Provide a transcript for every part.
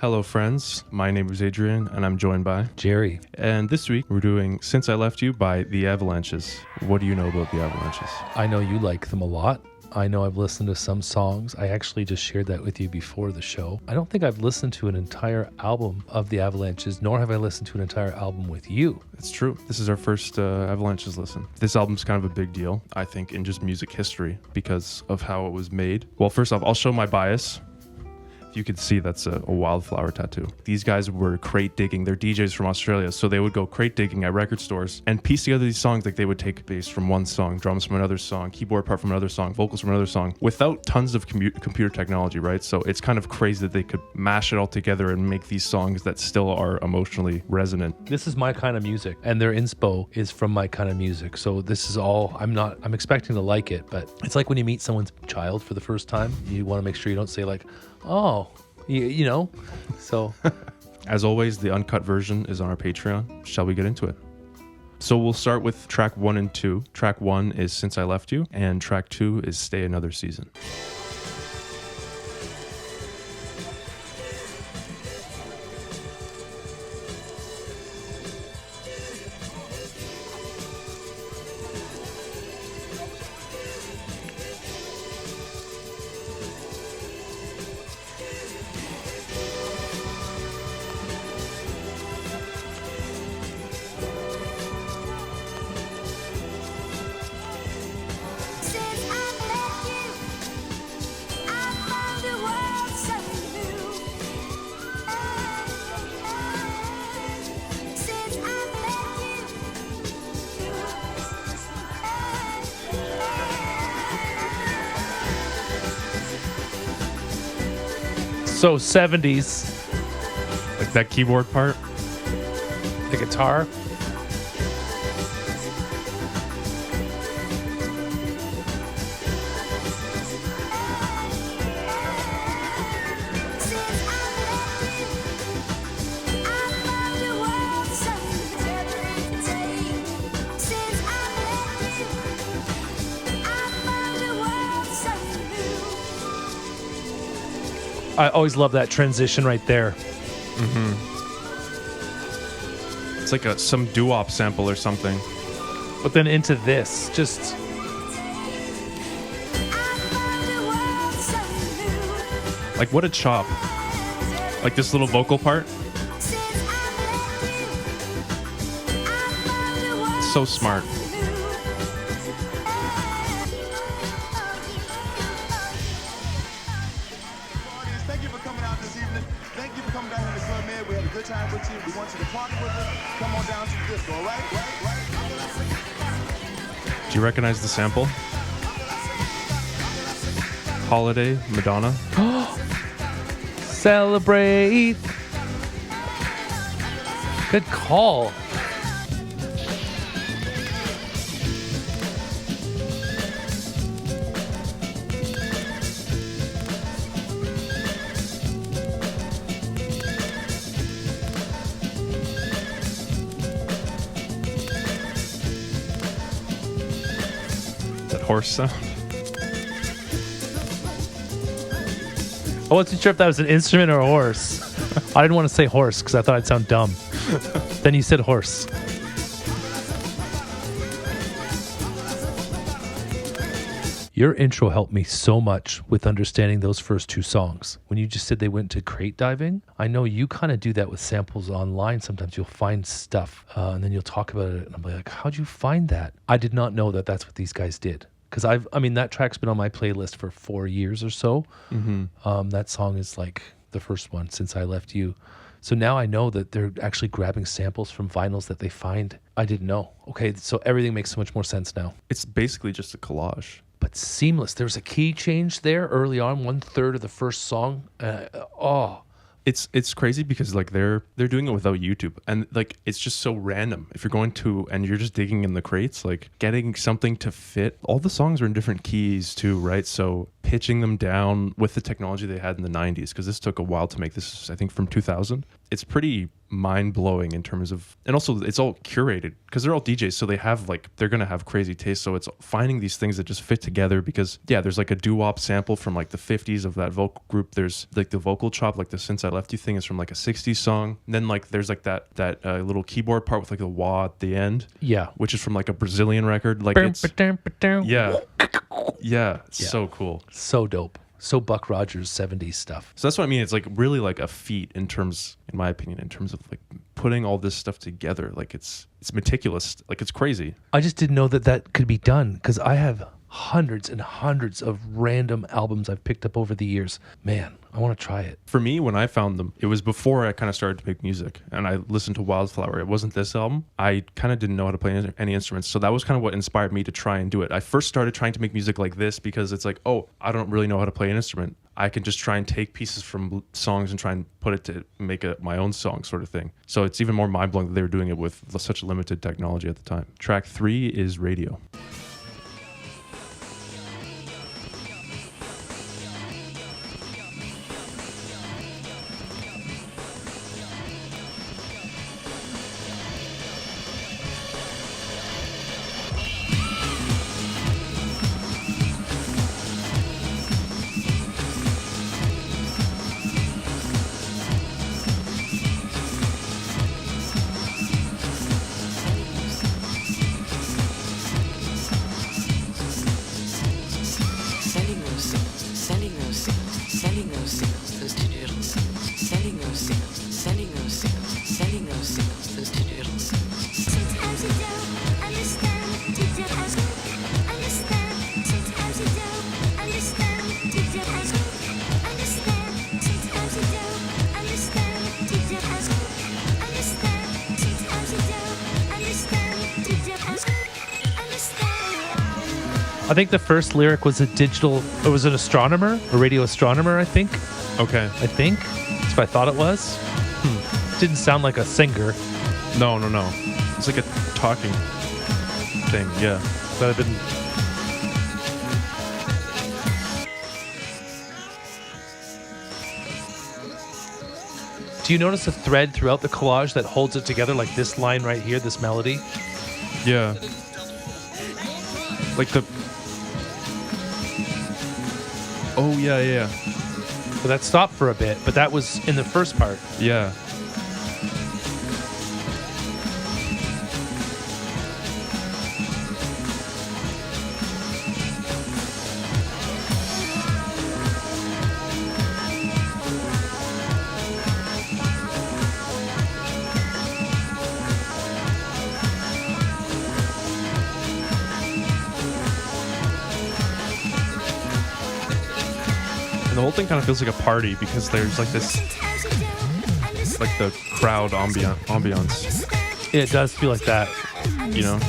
Hello, friends. My name is Adrian, and I'm joined by Jerry. And this week, we're doing Since I Left You by the Avalanches. What do you know about the Avalanches? I know you like them a lot. I know I've listened to some songs. I actually just shared that with you before the show. I don't think I've listened to an entire album of the Avalanches, nor have I listened to an entire album with you. It's true. This is our first Avalanches listen. This album's kind of a big deal, I think, in just music history because of how it was made. Well, first off, I'll show my bias. You can see that's a wildflower tattoo. These guys were crate digging. They're DJs from Australia, so they would go crate digging at record stores and piece together these songs. Like they would take bass from one song, drums from another song, keyboard part from another song, vocals from another song, without tons of computer technology, right? So it's kind of crazy that they could mash it all together and make these songs that still are emotionally resonant. This is my kind of music, and their inspo is from my kind of music. So this is all, I'm expecting to like it, but it's like when you meet someone's child for the first time, you want to make sure you don't say like, oh, you know, so. As always, the uncut version is on our Patreon. Shall we get into it? So we'll start with track 1 and 2. Track 1 is Since I Left You, and track 2 is Stay Another Season. So 70s. Like that keyboard part. The guitar. I always love that transition right there. Mm-hmm. It's like some doo-wop sample or something. But then into this, just... Like what a chop. Like this little vocal part. So smart. Do you recognize the sample? Holiday, Madonna. Celebrate. Good call. Horse sound. I wasn't sure if that was an instrument or a horse. I didn't want to say horse because I thought I'd sound dumb. Then you said horse. Your intro helped me so much with understanding those first two songs. When you just said they went to crate diving, I know you kind of do that with samples online. Sometimes you'll find stuff and then you'll talk about it and I'll be like, how'd you find that? I did not know that that's what these guys did. Because that track's been on my playlist for 4 years or so. Mm-hmm. That song is like the first one, Since I Left You. So now I know that they're actually grabbing samples from vinyls that they find. I didn't know. Okay, so everything makes so much more sense now. It's basically just a collage. But seamless. There's a key change there early on, 1/3 of the first song. It's crazy because like they're doing it without YouTube, and like it's just so random. If you're going to and you're just digging in the crates, like getting something to fit. All the songs are in different keys too, right? So pitching them down with the technology they had in the 90s, because this took a while to make. This is, I think, from 2000. It's pretty mind-blowing in terms of, and also it's all curated because they're all DJs, so they're gonna have crazy taste, so it's finding these things that just fit together. Because there's like a doo-wop sample from like the 50s of that vocal group, there's like the vocal chop, like the Since I Left You thing is from like a 60s song, and then like there's like that little keyboard part with like the wah at the end, which is from like a Brazilian record, like it's so cool, so dope. So Buck Rogers 70s stuff. So that's what I mean. It's like really like a feat in my opinion, in terms of like putting all this stuff together. Like it's meticulous. Like it's crazy. I just didn't know that could be done because I have hundreds and hundreds of random albums I've picked up over the years. Man, I want to try it. For me, when I found them, it was before I kind of started to make music, and I listened to Wildflower. It wasn't this album. I kind of didn't know how to play any instruments, so that was kind of what inspired me to try and do it. I first started trying to make music like this because it's like, oh, I don't really know how to play an instrument. I can just try and take pieces from songs and try and put it to make my own song sort of thing. So it's even more mind-blowing that they were doing it with such limited technology at the time. Track 3 is Radio. I think the first lyric was it was an astronomer, a radio astronomer, I think. Okay. I think. That's what I thought it was. Didn't sound like a singer. No. It's like a talking thing, yeah. But I've been... Do you notice a thread throughout the collage that holds it together, like this line right here, this melody? Yeah. Like the... Oh, yeah. So that stopped for a bit, but that was in the first part. Yeah. And the whole thing kind of feels like a party because there's like this, like the crowd ambiance. Yeah, it does feel like that. You know?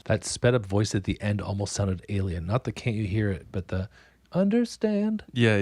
That sped up voice at the end almost sounded alien. Not the can't you hear it, but the understand. Yeah.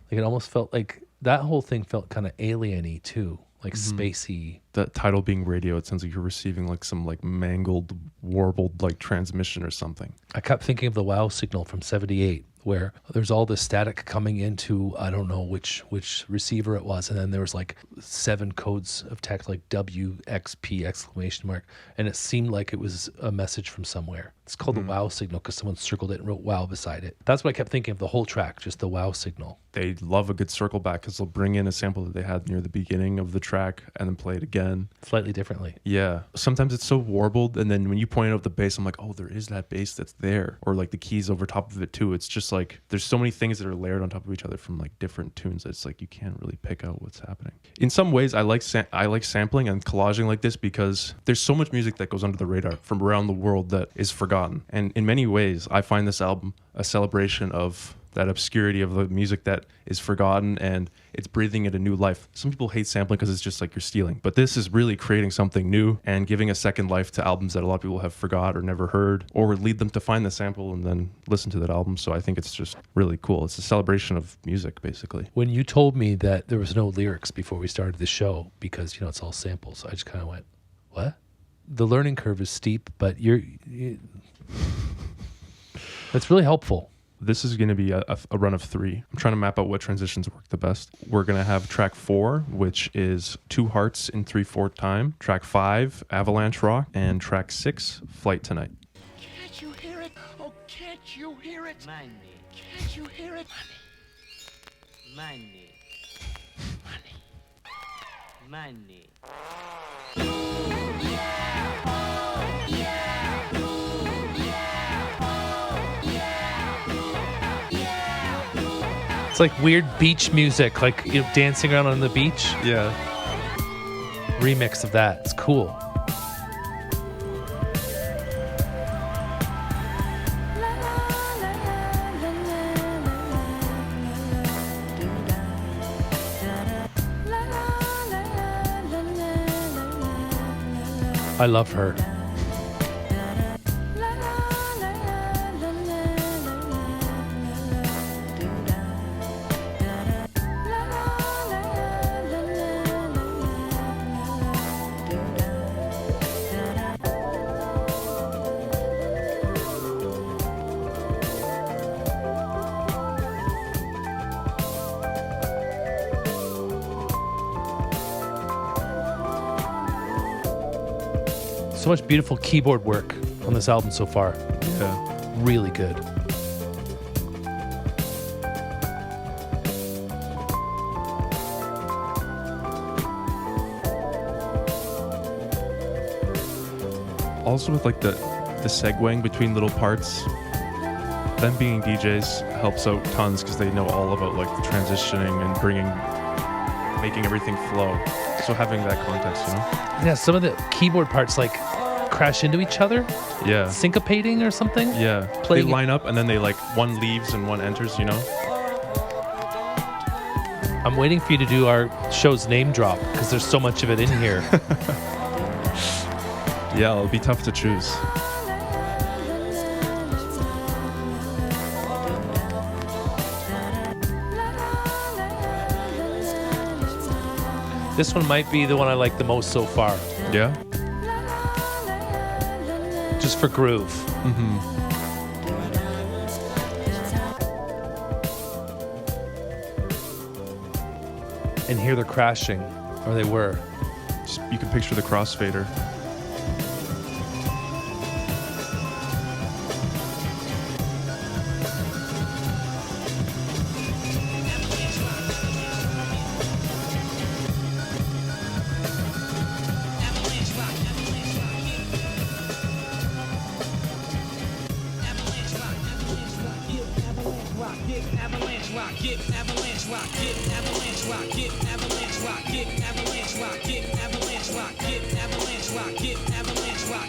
Like it almost felt like that whole thing felt kind of alien-y too. Like spacey. That title being radio, it sounds like you're receiving like some like mangled, warbled like transmission or something. I kept thinking of the WoW signal from 78, where there's all this static coming into, I don't know which receiver it was, and then there was like 7 codes of text like WXP exclamation mark, and it seemed like it was a message from somewhere. It's called the WoW signal because someone circled it and wrote WoW beside it. That's what I kept thinking of the whole track, just the WoW signal. They love a good circle back because they'll bring in a sample that they had near the beginning of the track and then play it again. Slightly differently. Yeah. Sometimes it's so warbled, and then when you point out the bass, I'm like, oh, there is that bass that's there. Or like the keys over top of it too. It's just like, there's so many things that are layered on top of each other from like different tunes that it's like you can't really pick out what's happening. In some ways, I like sampling and collaging like this because there's so much music that goes under the radar from around the world that is forgotten. And in many ways, I find this album a celebration of that obscurity of the music that is forgotten, and it's breathing it a new life. Some people hate sampling because it's just like you're stealing, but this is really creating something new and giving a second life to albums that a lot of people have forgot or never heard, or would lead them to find the sample and then listen to that album. So I think it's just really cool. It's a celebration of music, basically. When you told me that there was no lyrics before we started the show because, it's all samples, I just kind of went, what? The learning curve is steep, but That's really helpful. This is going to be a run of 3. I'm trying to map out what transitions work the best. We're going to have track 4, which is 2 Hearts in 3/4 time. Track 5, Avalanche Rock. And track 6, Flight Tonight. Can't you hear it? Oh, can't you hear it? Money, Can't you hear it? money, money. It's like weird beach music, like dancing around on the beach. Yeah. Remix of that. It's cool. I love her. So much beautiful keyboard work on this album so far. Yeah. Really good. Also with like the segueing between little parts, them being DJs helps out tons because they know all about like the transitioning and making everything flow. So having that context, you know? Yeah, some of the keyboard parts like crash into each other, Yeah. syncopating or something. Yeah. Playing- They line up and then they like one leaves and one enters, you know? I'm waiting for you to do our show's name drop because there's so much of it in here. Yeah, it'll be tough to choose. This one might be the one I like the most so far, Yeah? just for groove. And here they're crashing, or they were. You can picture the crossfader.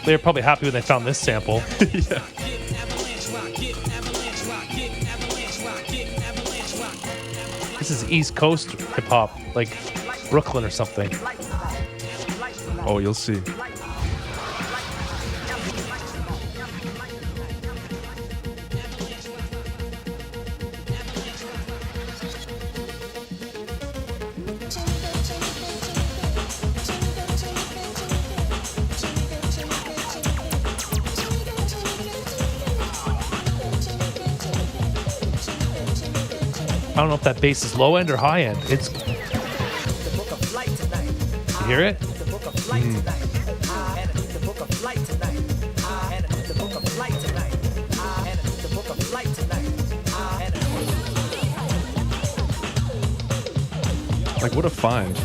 They were probably happy when they found this sample. Yeah. This is East Coast hip hop, like Brooklyn or something. Oh, you'll see. I don't know if that bass is low end or high end. It's. You hear it? Like what a find.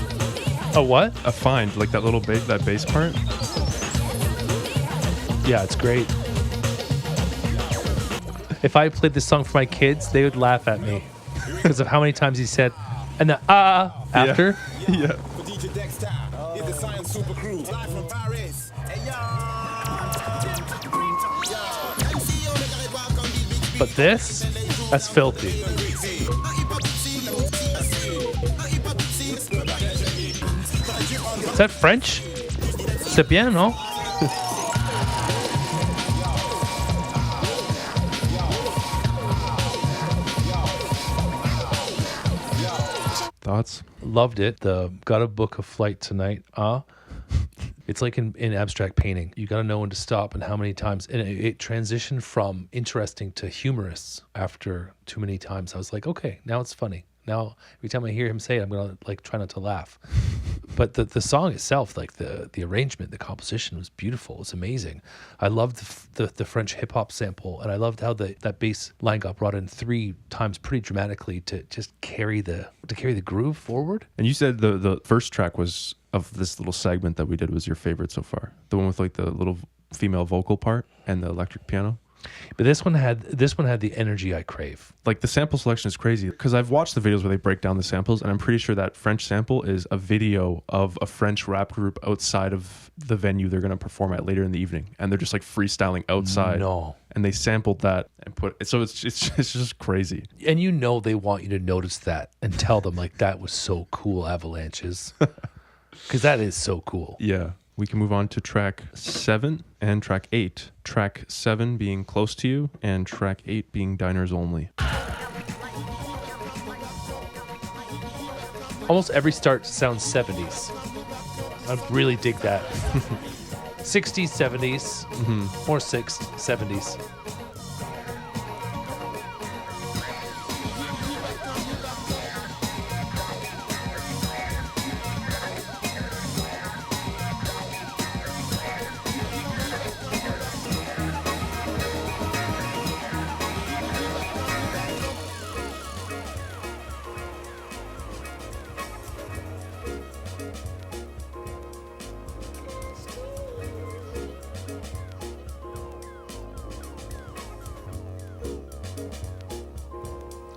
A what? A find, like that little that bass part. Yeah, it's great. If I played this song for my kids, they would laugh at me because of how many times he said, and the after. Yeah. But this, that's filthy. Is that French? C'est bien, no? Thoughts? Loved it. The Gotta book a flight tonight. It's like in abstract painting. You got to know when to stop and how many times. And it transitioned from interesting to humorous after too many times. I was like, okay, now it's funny. Now every time I hear him say it, I'm gonna like try not to laugh. But the song itself, like the arrangement, the composition was beautiful. It was amazing. I loved the French hip hop sample, and I loved how that bass line got brought in 3 times pretty dramatically to just carry the groove forward. And you said the first track was of this little segment that we did was your favorite so far. The one with like the little female vocal part and the electric piano. But this one had the energy I crave. Like the sample selection is crazy because I've watched the videos where they break down the samples, and I'm pretty sure that French sample is a video of a French rap group outside of the venue they're going to perform at later in the evening, and they're just like freestyling outside. No. And they sampled that and put it. So it's just crazy. And you know they want you to notice that and tell them like that was so cool, Avalanches. Because that is so cool. Yeah. We can move on to track 7 and track 8. Track 7 being Close to You and track 8 being Diners Only. Almost every start sounds 70s. I really dig that. 60s, 70s, more 70s.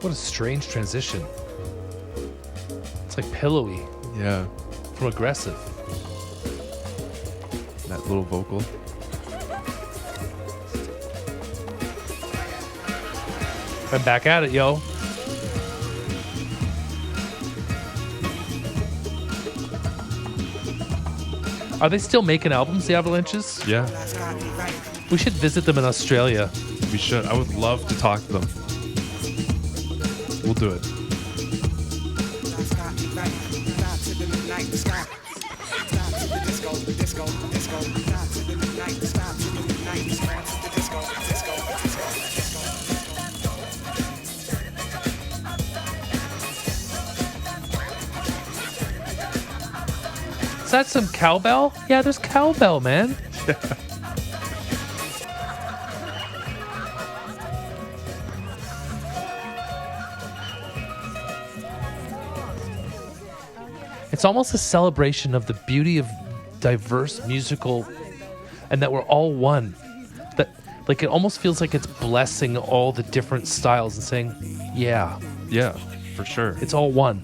What a strange transition. It's like pillowy Yeah. from aggressive. That little vocal. I'm back at it, yo. Are they still making albums, the Avalanches? Yeah. We should visit them in Australia. We should. I would love to talk to them. We'll do it. Is that some cowbell? Yeah, there's cowbell, man. It's almost a celebration of the beauty of diverse musical, and that we're all one. That, like, it almost feels like it's blessing all the different styles and saying, yeah, Yeah, for sure. it's all one.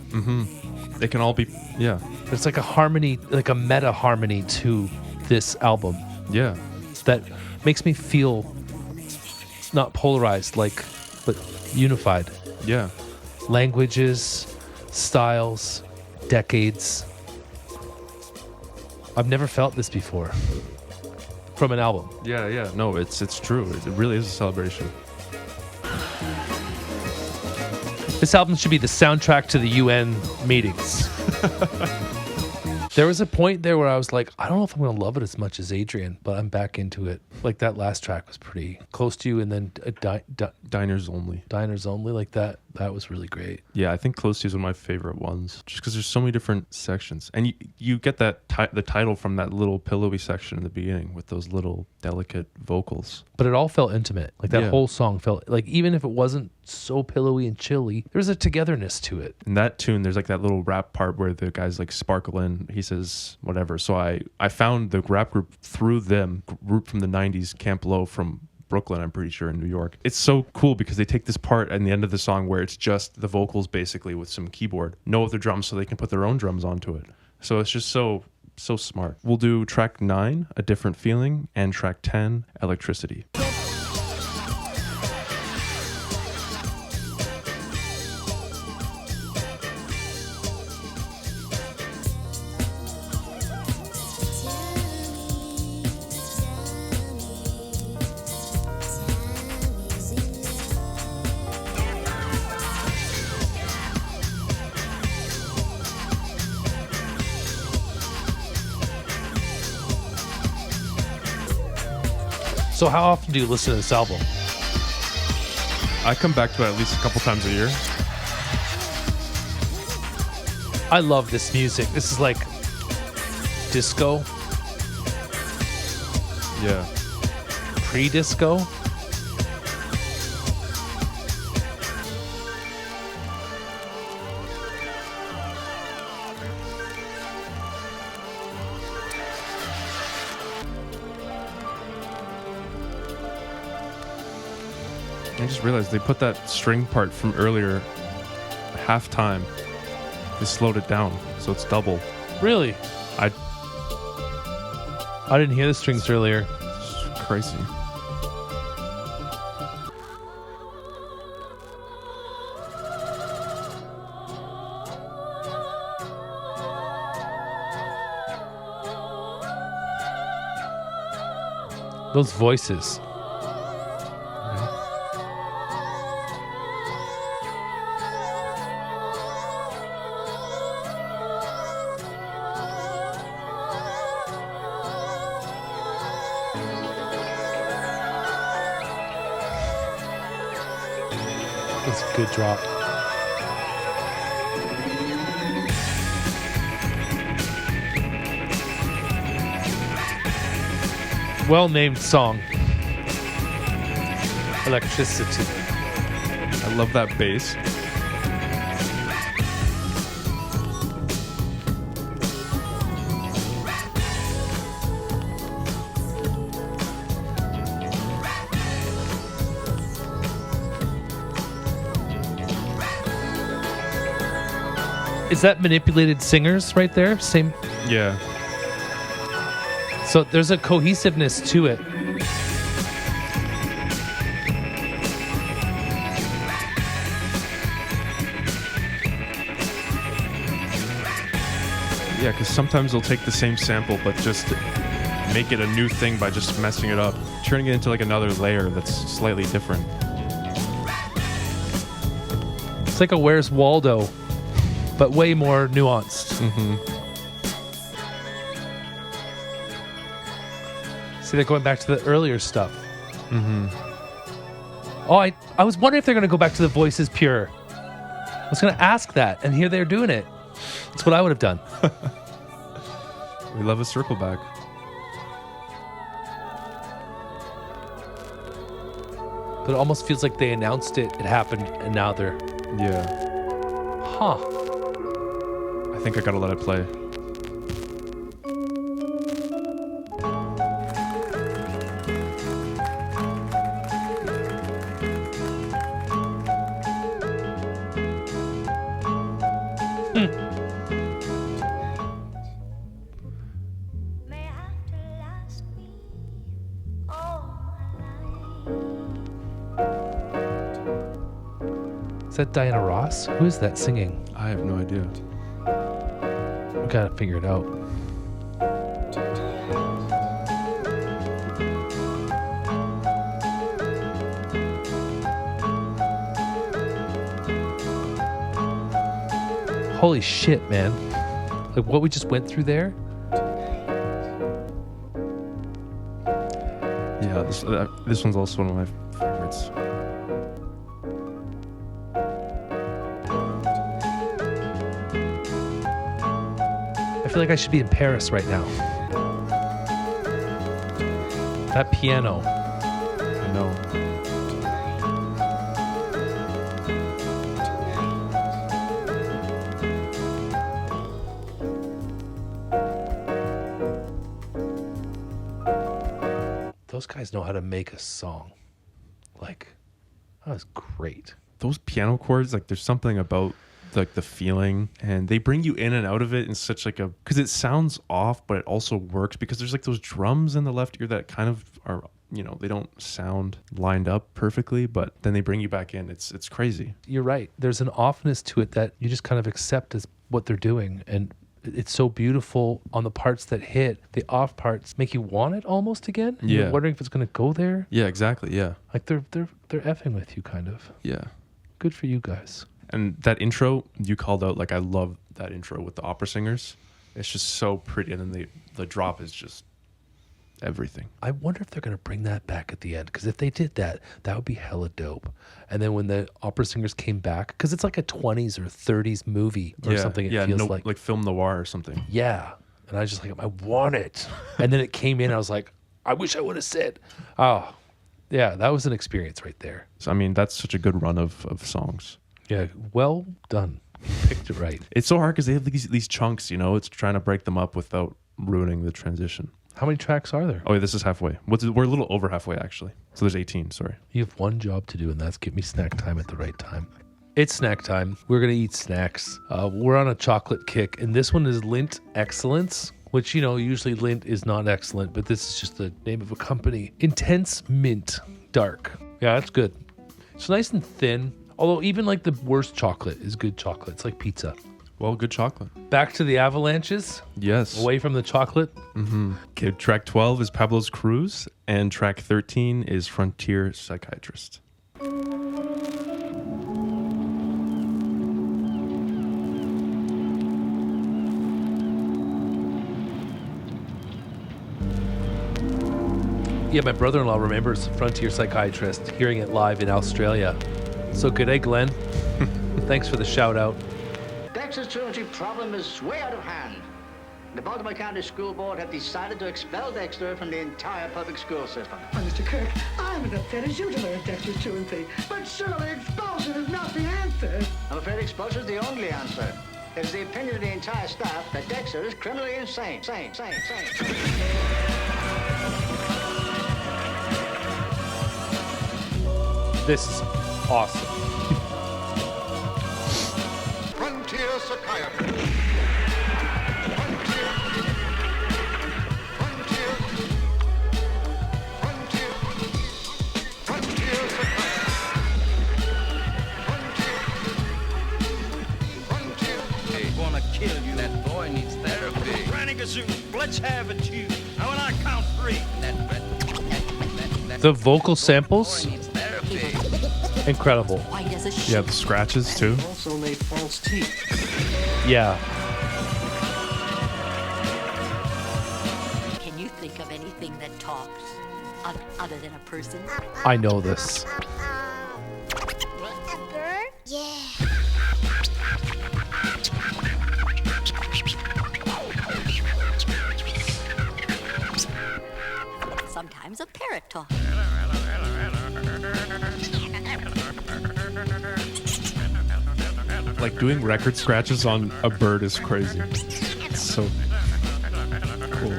It can all be, yeah. It's like a harmony, like a meta harmony to this album Yeah. that makes me feel not polarized, but unified. Yeah. Languages, styles, decades. I've never felt this before from an album. Yeah. No, it's true. It really is a celebration. This album should be the soundtrack to the UN meetings. There was a point there where I was like, I don't know if I'm going to love it as much as Adrian, but I'm back into it. Like that last track was pretty Close to You, and then Diners Only. Diners Only, like that was really great. Yeah, I think Close to You is one of my favorite ones, just because there's so many different sections, and you get that the title from that little pillowy section in the beginning with those little delicate vocals. But it all felt intimate. Like that Yeah. whole song felt like, even if it wasn't so pillowy and chilly, there's a togetherness to it. In that tune, there's like that little rap part where the guys like sparkle in. He says whatever. So I found the rap group through them, group from the 90s, Camp Low from Brooklyn, I'm pretty sure, in New York. It's so cool because they take this part at the end of the song where it's just the vocals basically with some keyboard, no other drums, so they can put their own drums onto it. So it's just so smart. We'll do track 9, A Different Feeling, and track 10, Electricity. So how often do you listen to this album? I come back to it at least a couple times a year. I love this music. This is like disco, Yeah. pre-disco. I just realized they put that string part from earlier half time. They slowed it down, so it's double. Really? I I didn't hear the strings earlier. It's crazy. Those voices. That's a good drop. Well-named song. Electricity. I love that bass. Is that manipulated singers right there? Same. Yeah. So there's a cohesiveness to it. Yeah, because sometimes they'll take the same sample but just make it a new thing by just messing it up, turning it into like another layer that's slightly different. It's like a Where's Waldo, but way more nuanced. Mm-hmm. See, they're going back to the earlier stuff. Mm-hmm. Oh, I was wondering if they're going to go back to the voices pure. I was going to ask that, and here they're doing it. That's what I would have done. We love a circle back. But it almost feels like they announced it, it happened, and now they're... Yeah. Huh. I think I gotta let it play. May have to last me all my life. Is that Diana Ross? Who is that singing? I have no idea. We gotta figure it out. Holy shit, man. Like what we just went through there? Yeah, this one's also one of my favorites. I feel like I should be in Paris right now. That piano. I know. Those guys know how to make a song. Like, that was great. Those piano chords, like there's something about like the feeling, and they bring you in and out of it in such like a, because it sounds off but it also works because there's like those drums in the left ear that kind of are, you know, they don't sound lined up perfectly, but then they bring you back in. It's crazy. You're right. There's an offness to it that you just kind of accept as what they're doing, and it's so beautiful on the parts that hit. The off parts make you want it almost again. And Yeah. You're wondering if it's going to go there. Yeah, exactly. Yeah. Like they're effing with you, kind of. Yeah. Good for you guys. And that intro you called out, like I love that intro with the opera singers. It's just so pretty, and then the drop is just everything. I wonder if they're going to bring that back at the end, because if they did that, that would be hella dope. And then when the opera singers came back, because it's like a 20s or 30s movie or something, it feels like film noir or something. Yeah. And I was just like, I want it. And then it came in, I was like, I wish I would have said, oh, yeah, that was an experience right there. So, I mean, that's such a good run of songs. Yeah, well done. Picked it right. It's so hard because they have these chunks, it's trying to break them up without ruining the transition. How many tracks are there? Oh, yeah, this is halfway. We're a little over halfway, actually. So there's 18, sorry. You have one job to do, and that's get me snack time at the right time. It's snack time. We're going to eat snacks. We're on a chocolate kick, and this one is Lindt Excellence, which, usually Lindt is not excellent, but this is just the name of a company. Intense Mint Dark. Yeah, that's good. It's nice and thin, although even like the worst chocolate is good chocolate. It's like pizza. Well, good chocolate. Back to the Avalanches. Yes. Away from the chocolate. Mm-hmm. Okay, track 12 is Pablo's Cruise, and track 13 is Frontier Psychiatrist. Yeah, my brother-in-law remembers Frontier Psychiatrist, hearing it live in Australia. So good day, Glenn. Thanks for the shout-out. Dexter's truancy problem is way out of hand. The Baltimore County School Board have decided to expel Dexter from the entire public school system. Well, Mr. Kirk, I'm as upset as you to learn Dexter's truancy, but surely expulsion is not the answer. I'm afraid expulsion is the only answer. It is the opinion of the entire staff that Dexter is criminally insane. Sane. This is awesome. Frontier Psychiatrist. Frontier. Hey, wanna kill you. That boy needs therapy. Granny Gazoo, let's have it, you. Now when I count 3. The vocal samples, Boy needs therapy. incredible. White as a sheet. Yeah, the scratches, too. Also made false teeth. Yeah. Can you think of anything that talks other than a person? I know this. A bird? Yeah. Sometimes a parrot talks. Like doing record scratches on a bird is crazy. It's so cool.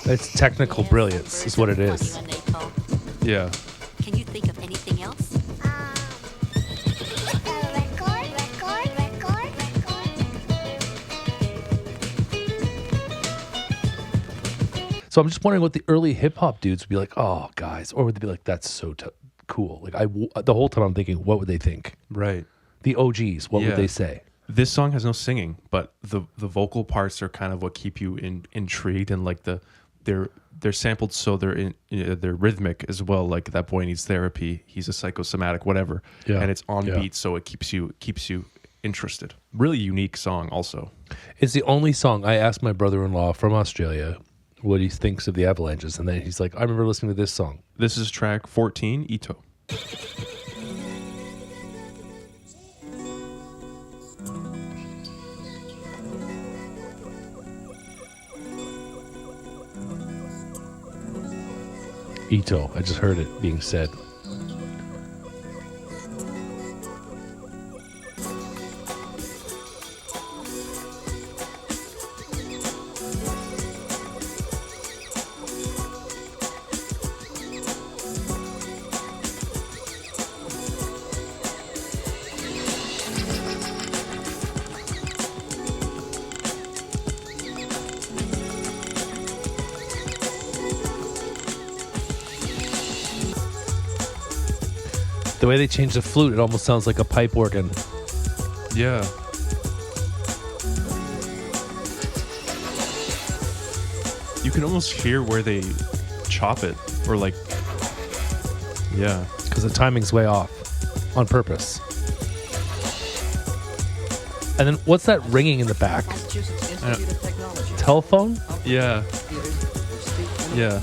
It's technical brilliance is what it is. Funny when they talk. Yeah. Can you think of anything else? So I'm just wondering what the early hip hop dudes would be like. Oh, guys, or would they be like, "That's so cool"? Like the whole time I'm thinking, what would they think? Right. The OGs, what would they say? This song has no singing, but the vocal parts are kind of what keep you intrigued, and like they're sampled, so they're rhythmic as well. Like that boy needs therapy. He's a psychosomatic, whatever. Yeah. And it's on Yeah. beat, so it keeps you interested. Really unique song, also. It's the only song I asked my brother-in-law from Australia what he thinks of the Avalanches, and then he's like, "I remember listening to this song." This is track 14, Etoh. Etoh. I just heard it being said. The way they change the flute, it almost sounds like a pipe organ. Yeah. You can almost hear where they chop it, or like, yeah. Because the timing's way off on purpose. And then what's that ringing in the back? Telephone? Yeah. Yeah.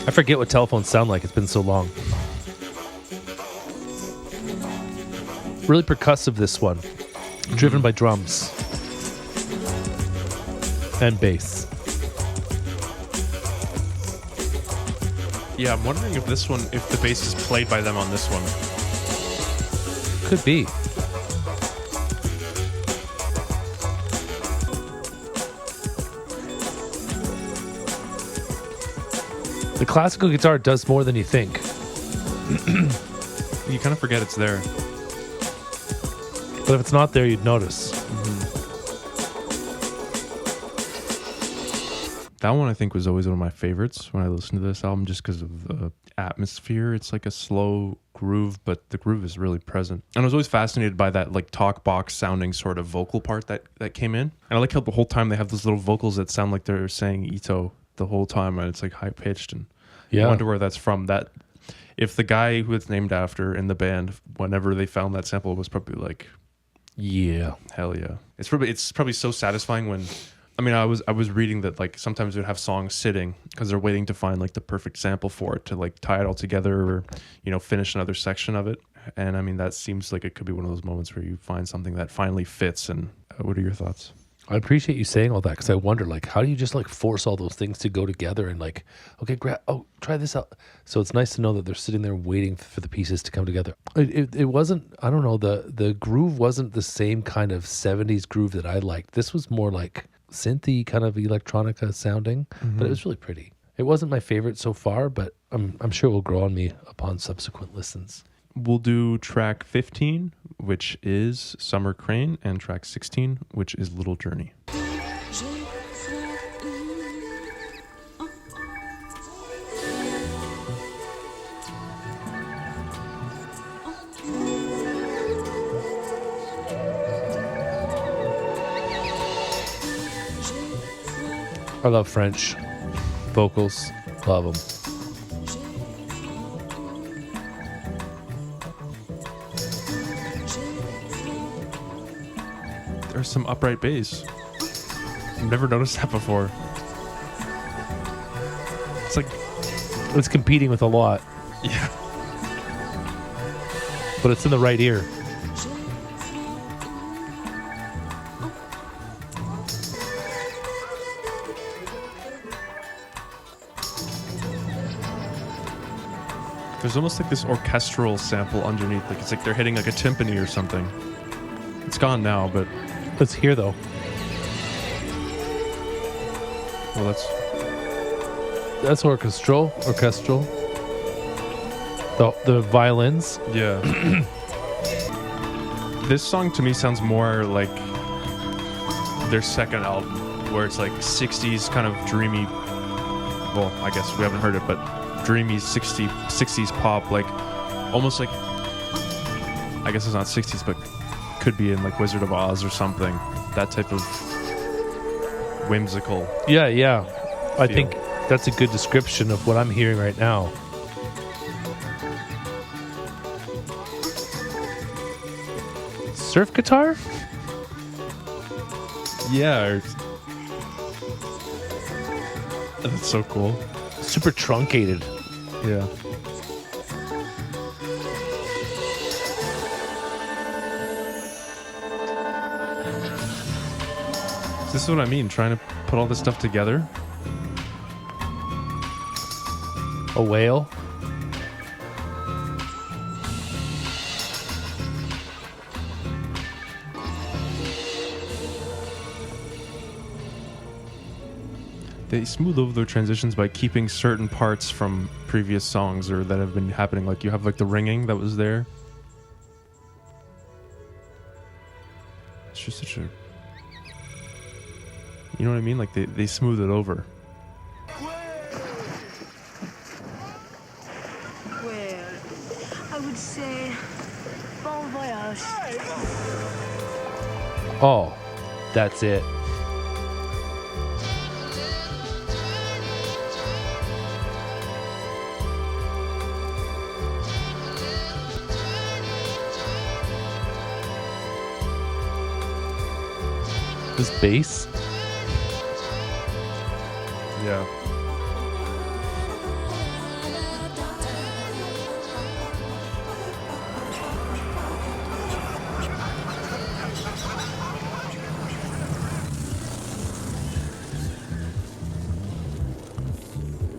I forget what telephones sound like. It's been so long. Really percussive, this one. Driven by drums. And bass. Yeah, I'm wondering if the bass is played by them on this one. Could be. The classical guitar does more than you think. You kind of forget it's there. But if it's not there, you'd notice. That one I think was always one of my favorites when I listened to this album, just because of the atmosphere. It's like a slow groove, but the groove is really present. And I was always fascinated by that like talk box sounding sort of vocal part that came in. And I like how the whole time they have those little vocals that sound like they're saying Etoh the whole time, and it's like high pitched. And I wonder where that's from. That if the guy who it's named after in the band, whenever they found that sample, was probably like, yeah, hell yeah. It's probably so satisfying when. I mean, I was reading that like sometimes they'd have songs sitting because they're waiting to find like the perfect sample for it to like tie it all together or, you know, finish another section of it. And I mean, that seems like it could be one of those moments where you find something that finally fits. And what are your thoughts? I appreciate you saying all that, because I wonder, like, how do you just like force all those things to go together and like, okay, try this out. So it's nice to know that they're sitting there waiting for the pieces to come together. It wasn't, I don't know, the groove wasn't the same kind of 70s groove that I liked. This was more like synthy kind of electronica sounding, but it was really pretty. It wasn't my favorite so far, but I'm sure it will grow on me upon subsequent listens. We'll do track 15, which is Summer Crane, and track 16, which is Little Journey. I love French vocals. Love them. There's some upright bass. I've never noticed that before. It's like it's competing with a lot. Yeah. But it's in the right ear. There's almost like this orchestral sample underneath. Like it's like they're hitting like a timpani or something. It's gone now, but let's hear though. Well, that's orchestral. The violins. Yeah. This song to me sounds more like their second album, where it's like 60s kind of dreamy. Well, I guess we haven't heard it, but dreamy 60s pop, like almost like, I guess it's not 60s, but could be in like Wizard of Oz or something. That type of whimsical. Yeah. I think that's a good description of what I'm hearing right now. Surf guitar? Yeah. That's so cool. Super truncated. Yeah. This is what I mean, trying to put all this stuff together. A whale. They smooth over their transitions by keeping certain parts from previous songs or that have been happening. Like you have like the ringing that was there. It's just such a... You know what I mean? Like they smooth it over. Well, I would say bon voyage. Oh, that's it. This bass. Yeah.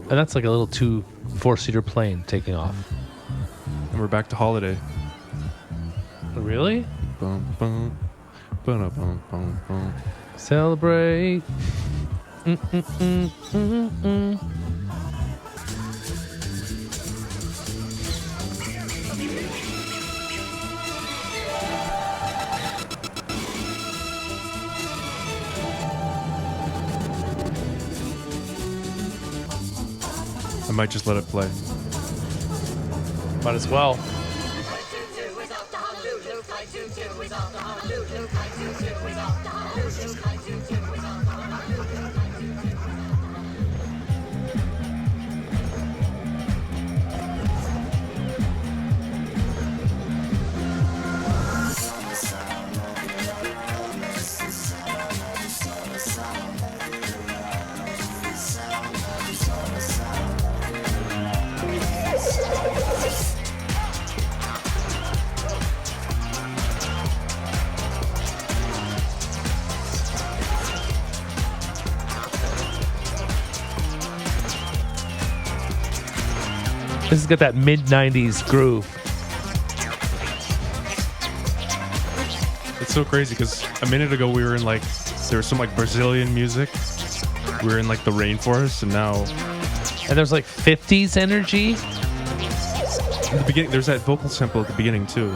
And that's like a little 4-seater plane taking off. And we're back to Holiday. Really? Bum, bum, bum, bum, bum. Celebrate. I might just let it play. Might as well. This has got that mid-90s groove. It's so crazy because a minute ago we were in like, there was some like Brazilian music. We were in like the rainforest, and now And there's like 50s energy. in the beginning, there's that vocal sample at the beginning too.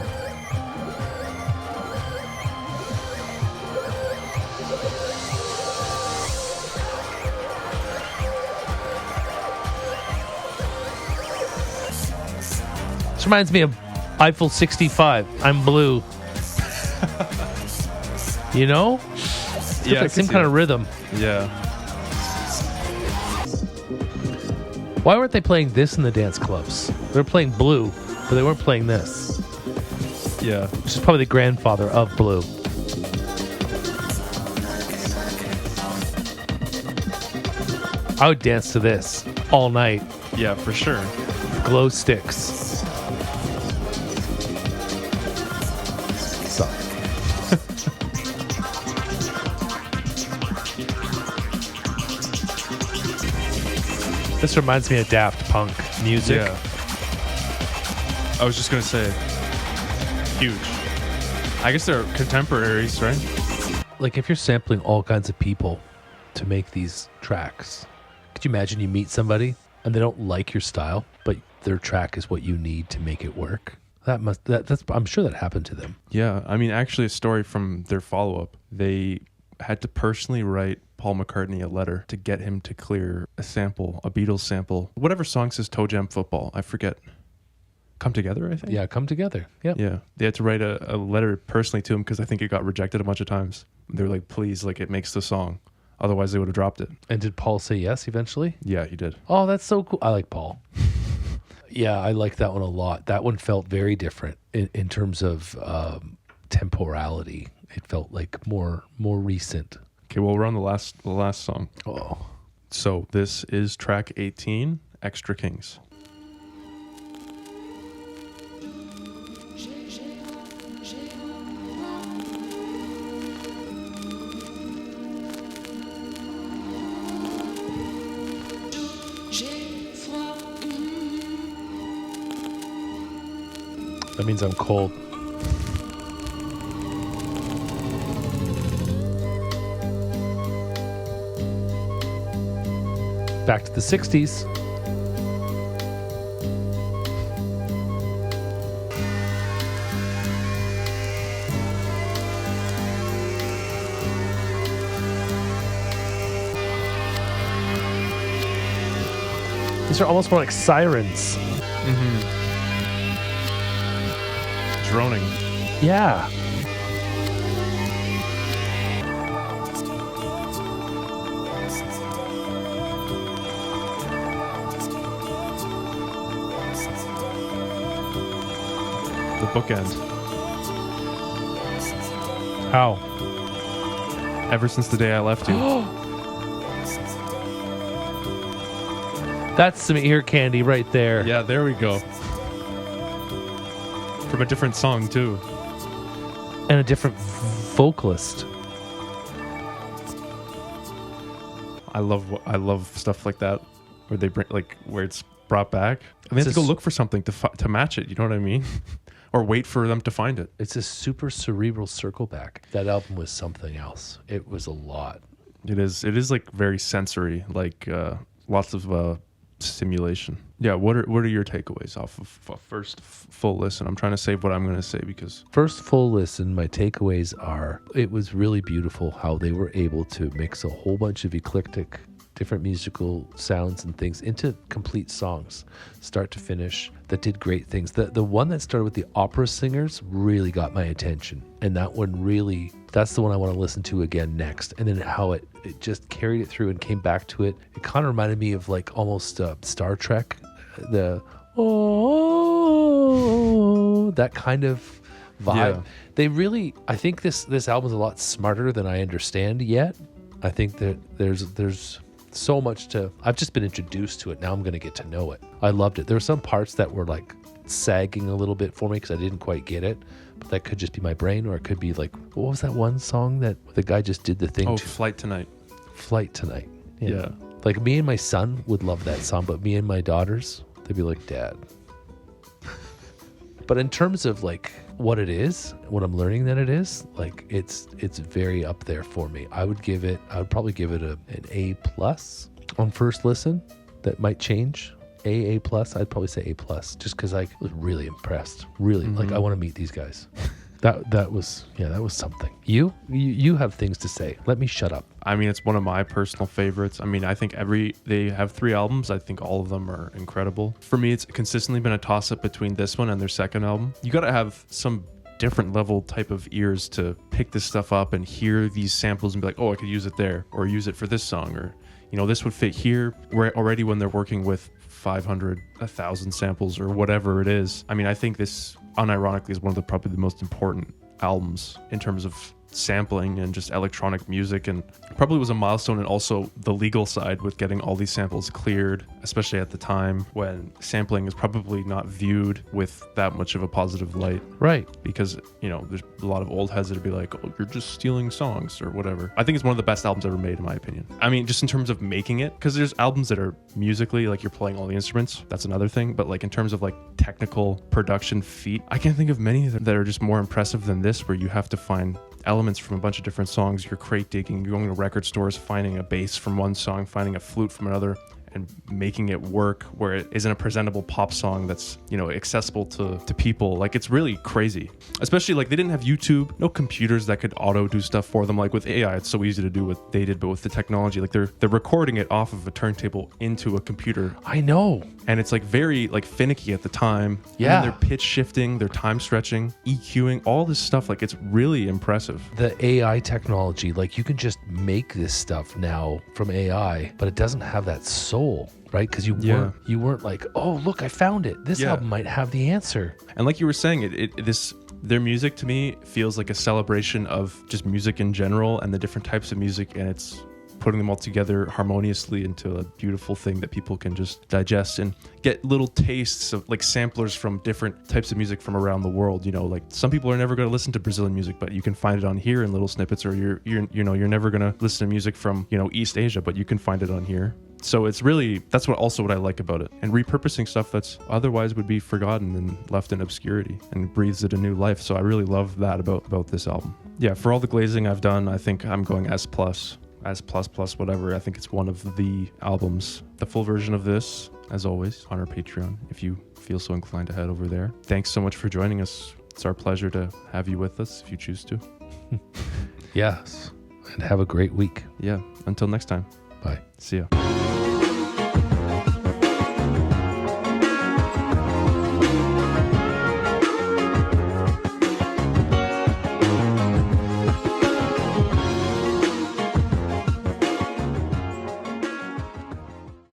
This reminds me of Eiffel 65. I'm blue. You know? It's Yeah, I the same can kind see of rhythm. Yeah. Why weren't they playing this in the dance clubs? They were playing blue, but they weren't playing this. Yeah. Which is probably the grandfather of blue. I would dance to this all night. Yeah, for sure. Glow sticks. Suck. This reminds me of Daft Punk music. Yeah. I was just gonna say, huge. I guess they're contemporaries, right? Like if you're sampling all kinds of people to make these tracks, could you imagine you meet somebody and they don't like your style, but their track is what you need to make it work? That's I'm sure that happened to them. Yeah. I mean, actually, a story from their follow-up. They had to personally write Paul McCartney a letter to get him to clear a sample, a Beatles sample, whatever song says Toe Jam Football. I forget. Come Together, I think. Yeah, Come Together. Yep. Yeah. They had to write a letter personally to him because I think it got rejected a bunch of times. They were like, please, like, it makes the song. Otherwise, they would have dropped it. And did Paul say yes eventually? Yeah, he did. Oh, that's so cool. I like Paul. Yeah, I like that one a lot. That one felt very different in terms of temporality. It felt like more recent. Okay, well, we're on the last song. Oh. So this is track 18, Extra Kings. That means I'm cold. Back to the 60s. These are almost more like sirens. Droning. Yeah. The bookend. How? Ever Since the Day I Left You. That's some ear candy right there. Yeah, there we go. From a different song too. And a different vocalist. I love stuff like that, where they bring where it's brought back. And they have to go look for something to match it. You know what I mean? Or wait for them to find it. It's a super cerebral circle back. That album was something else. It was a lot. It is like very sensory, like lots of stimulation. Yeah. What are your takeaways off of first full listen? I'm trying to save what I'm going to say because first full listen, my takeaways are it was really beautiful how they were able to mix a whole bunch of eclectic different musical sounds and things into complete songs, start to finish, that did great things. The one that started with the opera singers really got my attention. And that one really, that's the one I want to listen to again next. And then how it just carried it through and came back to it. It kind of reminded me of like almost Star Trek, the that kind of vibe. Yeah. They really, I think this album is a lot smarter than I understand yet. I think that there's so much I've just been introduced to it. Now I'm going to get to know it. I loved it. There were some parts that were like sagging a little bit for me because I didn't quite get it, but that could just be my brain, or it could be like, what was that one song that the guy just did the thing to? Flight Tonight. Yeah. Like me and my son would love that song, but me and my daughters, they'd be like, Dad. But in terms of like what it is, what I'm learning that it is, like it's very up there for me. I would probably give it an A+ on first listen. That might change. A+. I'd probably say A+, just because I was really impressed. Really, like I want to meet these guys. That was something. You have things to say. Let me shut up. I mean, it's one of my personal favorites. I mean, I think they have 3 albums. I think all of them are incredible. For me, it's consistently been a toss-up between this one and their second album. You got to have some different level type of ears to pick this stuff up and hear these samples and be like, oh, I could use it there, or use it for this song, or, you know, this would fit here. Where already when they're working with 500, 1,000 samples or whatever it is. I mean, I think this unironically is one of probably the most important albums in terms of sampling and just electronic music, and probably was a milestone, and also the legal side with getting all these samples cleared, especially at the time when sampling is probably not viewed with that much of a positive light. Right. Because, you know, there's a lot of old heads that would be like, oh, you're just stealing songs or whatever. I think it's one of the best albums ever made, in my opinion. I mean, just in terms of making it, because there's albums that are musically, like you're playing all the instruments. That's another thing. But like in terms of like technical production feat, I can't think of many that are just more impressive than this, where you have to find elements from a bunch of different songs. You're crate digging, you're going to record stores, finding a bass from one song, finding a flute from another, and making it work where it isn't a presentable pop song that's, you know, accessible to people. Like, it's really crazy. Especially like they didn't have YouTube, no computers that could auto do stuff for them. Like with AI, it's so easy to do what they did, but with the technology, like they're recording it off of a turntable into a computer. I know. And it's like very like finicky at the time. Yeah. And then they're pitch shifting, they're time stretching, EQing, all this stuff. Like, it's really impressive. The AI technology, like you can just make this stuff now from AI, but it doesn't have that soul, right? Because you weren't like, oh, look, I found it. This album might have the answer. And like you were saying, their music to me feels like a celebration of just music in general and the different types of music, and it's putting them all together harmoniously into a beautiful thing that people can just digest and get little tastes of, like samplers from different types of music from around the world. You know, like some people are never going to listen to Brazilian music, but you can find it on here in little snippets, or you're never going to listen to music from, you know, East Asia, but you can find it on here. So it's really, that's what I like about it. And repurposing stuff that's otherwise would be forgotten and left in obscurity, and breathes it a new life. So I really love that about this album. Yeah, for all the glazing I've done, I think I'm going S+, whatever. I think it's one of the albums. The full version of this, as always, on our Patreon, if you feel so inclined to head over there. Thanks so much for joining us. It's our pleasure to have you with us if you choose to. Yes. And have a great week. Yeah. Until next time. Bye. See ya.